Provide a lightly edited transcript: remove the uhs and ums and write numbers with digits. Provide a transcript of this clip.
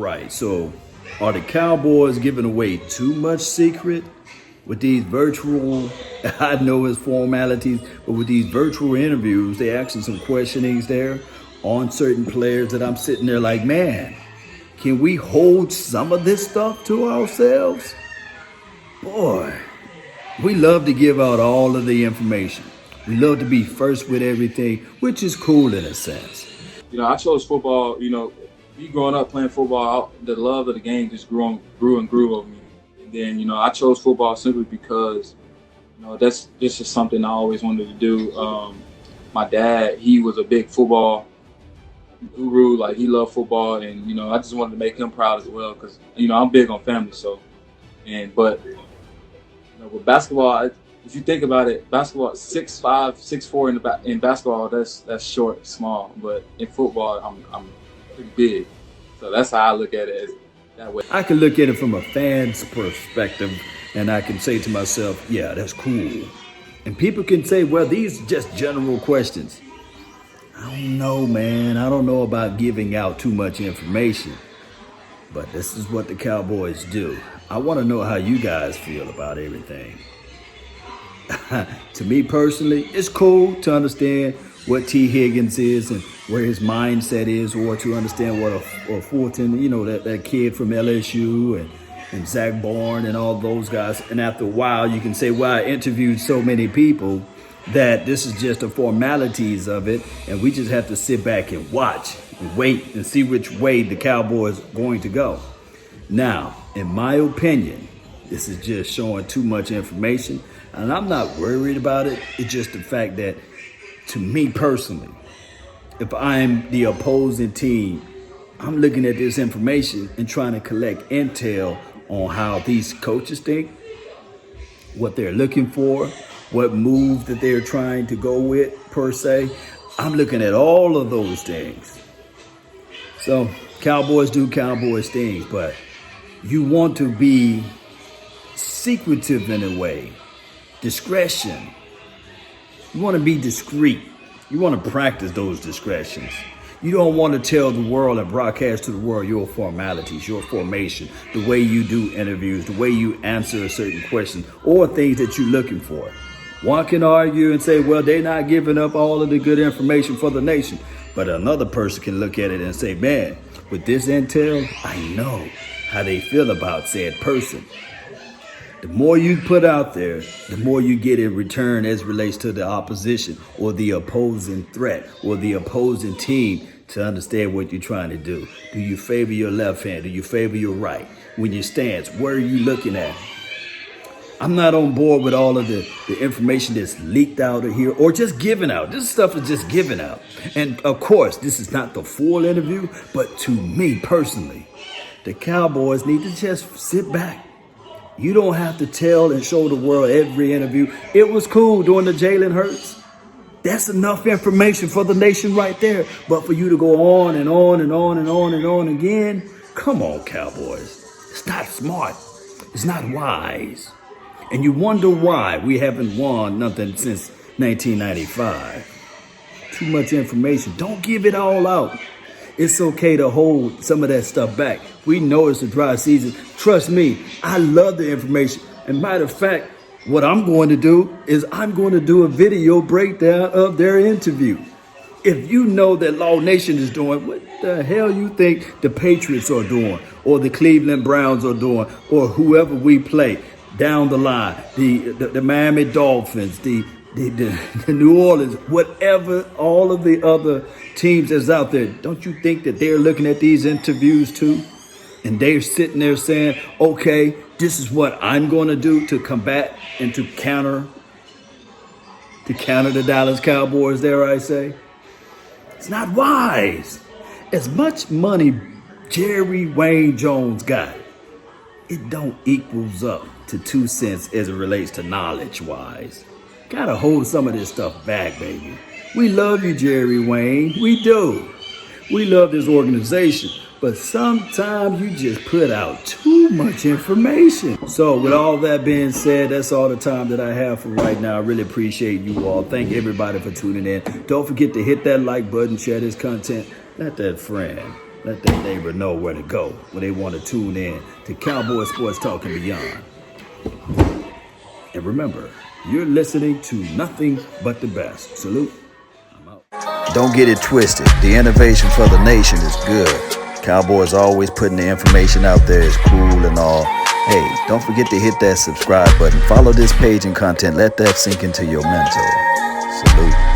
right. So are the Cowboys giving away too much secret with these virtual, I know it's formalities, but with these virtual interviews, they asking some questionings there on certain players that I'm sitting there like, man, can we hold some of this stuff to ourselves? Boy, we love to give out all of the information. We love to be first with everything, which is cool in a sense. I chose football. Me growing up playing football, the love of the game just grew and grew over me. And then, I chose football simply because, that's just something I always wanted to do. My dad, he was a big football guru. Like, he loved football, and I just wanted to make him proud as well because I'm big on family. But with basketball, if you think about it, basketball 6'5", 6'4" in basketball, that's short, small. But in football, I'm pretty big, so that's how I look at it, as that way. I can look at it from a fan's perspective, and I can say to myself, yeah, that's cool. And people can say, well, these are just general questions. I don't know, man. I don't know about giving out too much information, but this is what the Cowboys do. I want to know how you guys feel about everything. To me personally, it's cool to understand what T. Higgins is and where his mindset is, or to understand what a Fulton, that kid from LSU and Zach Bourne and all those guys. And after a while, you can say, well, I interviewed so many people that this is just the formalities of it, and we just have to sit back and watch and wait and see which way the Cowboys are going to go. Now, in my opinion, this is just showing too much information, and I'm not worried about it. It's just the fact that, to me personally, if I'm the opposing team, I'm looking at this information and trying to collect intel on how these coaches think, what they're looking for, what move that they're trying to go with, per se. I'm looking at all of those things. So, Cowboys do Cowboys things, but you want to be secretive in a way. Discretion. You want to be discreet. You want to practice those discretions. You don't want to tell the world and broadcast to the world your formalities, your formation, the way you do interviews, the way you answer a certain question, or things that you're looking for. One can argue and say, well, they're not giving up all of the good information for the nation. But another person can look at it and say, man, with this intel, I know how they feel about said person. The more you put out there, the more you get in return as relates to the opposition or the opposing threat or the opposing team to understand what you're trying to do. Do you favor your left hand? Do you favor your right? When you stance, where are you looking at? I'm not on board with all of the information that's leaked out of here or just given out. This stuff is just given out. And of course, this is not the full interview, but to me personally, the Cowboys need to just sit back. You don't have to tell and show the world every interview. It was cool doing the Jalen Hurts. That's enough information for the nation right there. But for you to go on and on and on and on and on again, come on, Cowboys. It's not smart. It's not wise. And you wonder why we haven't won nothing since 1995. Too much information. Don't give it all out. It's okay to hold some of that stuff back. We know it's a dry season. Trust me, I love the information. And matter of fact, what I'm going to do is I'm going to do a video breakdown of their interview. If you know that Law Nation is doing, what the hell you think the Patriots are doing, or the Cleveland Browns are doing, or whoever we play down the line, the Miami Dolphins, the New Orleans, whatever, all of the other teams that's out there, don't you think that they're looking at these interviews too? And they're sitting there saying, okay, this is what I'm going to do to combat and to counter the Dallas Cowboys, dare I say. It's not wise. As much money Jerry Wayne Jones got, it don't equals up to 2 cents as it relates to knowledge-wise. Gotta hold some of this stuff back, baby. We love you, Jerry Wayne. We do. We love this organization. But sometimes you just put out too much information. So with all that being said, that's all the time that I have for right now. I really appreciate you all. Thank everybody for tuning in. Don't forget to hit that like button, share this content. Let that friend let their neighbor know where to go when they want to tune in to Cowboy Sports Talk and Beyond. And remember, you're listening to nothing but the best. Salute. I'm out. Don't get it twisted. The innovation for the nation is good. Cowboys always putting the information out there is cool and all. Hey, don't forget to hit that subscribe button. Follow this page and content. Let that sink into your mental. Salute.